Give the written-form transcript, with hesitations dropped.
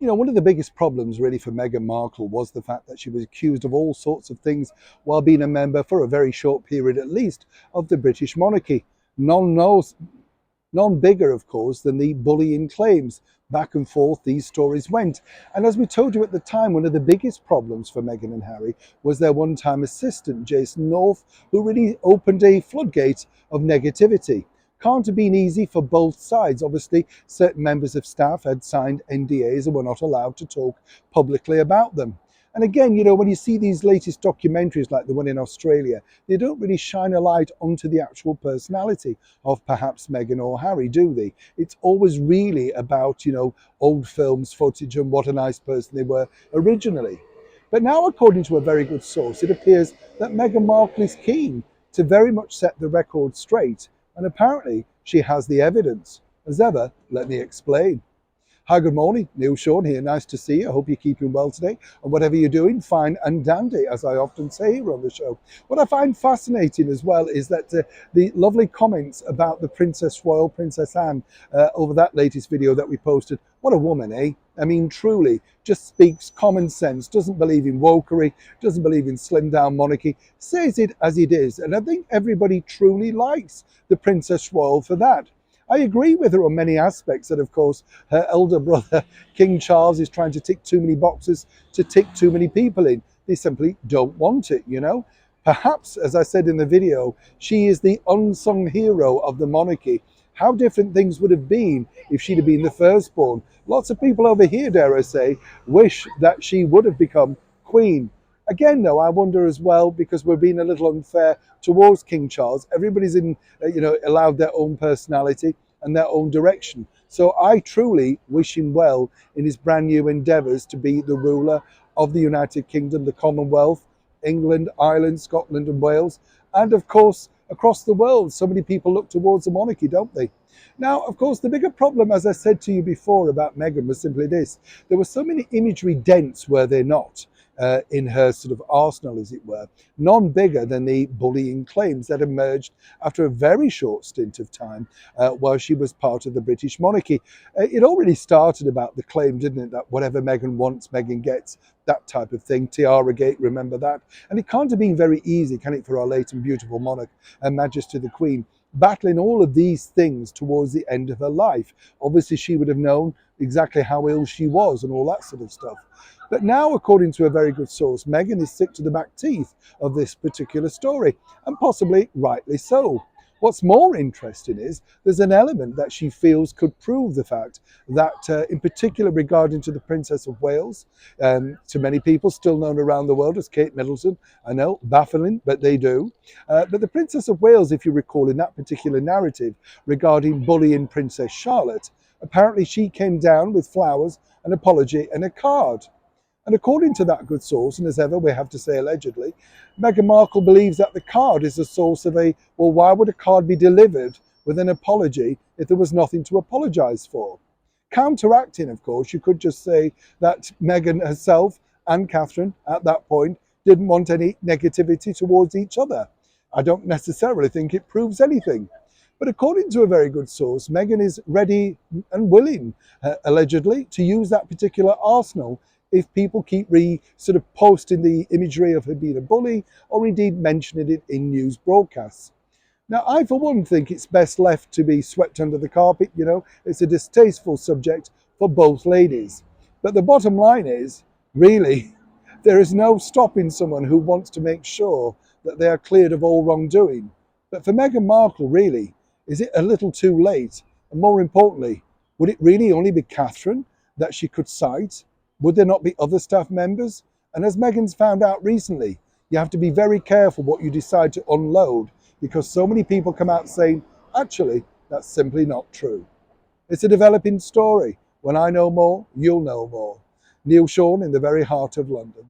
You know, one of the biggest problems really for Meghan Markle was the fact that she was accused of all sorts of things while being a member, for a very short period at least, of the British monarchy. None knows, none bigger, of course, than the bullying claims. Back and forth these stories went. And as we told you at the time, one of the biggest problems for Meghan and Harry was their one-time assistant, Jason North, who really opened a floodgate of negativity. Can't have been easy for both sides. Obviously, certain members of staff had signed NDAs and were not allowed to talk publicly about them. And again, you know, when you see these latest documentaries like the one in Australia, they don't really shine a light onto the actual personality of perhaps Meghan or Harry, do they? It's always really about, you know, old films, footage, and what a nice person they were originally. But now, according to a very good source, it appears that Meghan Markle is keen to very much set the record straight, and apparently she has the evidence. As ever, let me explain. Hi, good morning. Neil Sean here. Nice to see you. I hope you're keeping well today. And whatever you're doing, fine and dandy, as I often say here on the show. What I find fascinating as well is that the lovely comments about the Princess Royal, Princess Anne, over that latest video that we posted. What a woman, eh? I mean, truly, just speaks common sense, doesn't believe in wokery, doesn't believe in slimmed down monarchy, says it as it is. And I think everybody truly likes the Princess Royal for that. I agree with her on many aspects that, of course, her elder brother, King Charles, is trying to tick too many boxes to tick too many people in. They simply don't want it, you know. Perhaps, as I said in the video, she is the unsung hero of the monarchy. How different things would have been if she'd have been the firstborn. Lots of people over here, dare I say, wish that she would have become queen. Again, though, I wonder as well, because we're being a little unfair towards King Charles. Everybody's allowed their own personality and their own direction. So I truly wish him well in his brand new endeavours to be the ruler of the United Kingdom, the Commonwealth, England, Ireland, Scotland and Wales, and of course across the world. So many people look towards the monarchy, don't they? Now, of course, the bigger problem, as I said to you before about Meghan, was simply this. There were so many imagery dents, were there not, in her sort of arsenal, as it were, none bigger than the bullying claims that emerged after a very short stint of time while she was part of the British monarchy. It already started about the claim, didn't it, that whatever Meghan wants, Meghan gets, that type of thing. Tiara Gate, remember that? And it can't have been very easy, can it, for our late and beautiful monarch, Her Majesty the Queen, battling all of these things towards the end of her life. Obviously, she would have known exactly how ill she was and all that sort of stuff. But now, according to a very good source, Meghan is sick to the back teeth of this particular story, and possibly rightly so. What's more interesting is there's an element that she feels could prove the fact that, in particular regarding to the Princess of Wales, to many people still known around the world as Kate Middleton, I know, baffling, but they do. But the Princess of Wales, if you recall, in that particular narrative regarding bullying Princess Charlotte, apparently she came down with flowers, an apology and a card. And according to that good source, and as ever we have to say allegedly, Meghan Markle believes that the card is the source of well, why would a card be delivered with an apology if there was nothing to apologise for? Counteracting, of course, you could just say that Meghan herself and Catherine at that point didn't want any negativity towards each other. I don't necessarily think it proves anything. But according to a very good source, Meghan is ready and willing, allegedly, to use that particular arsenal if people keep sort of posting the imagery of her being a bully or indeed mentioning it in news broadcasts. Now, I, for one, think it's best left to be swept under the carpet. You know, it's a distasteful subject for both ladies. But the bottom line is, really, there is no stopping someone who wants to make sure that they are cleared of all wrongdoing. But for Meghan Markle, really, is it a little too late? And more importantly, would it really only be Catherine that she could cite? Would there not be other staff members? And as Meghan's found out recently, you have to be very careful what you decide to unload, because so many people come out saying, actually, that's simply not true. It's a developing story. When I know more, you'll know more. Neil Sean in the very heart of London.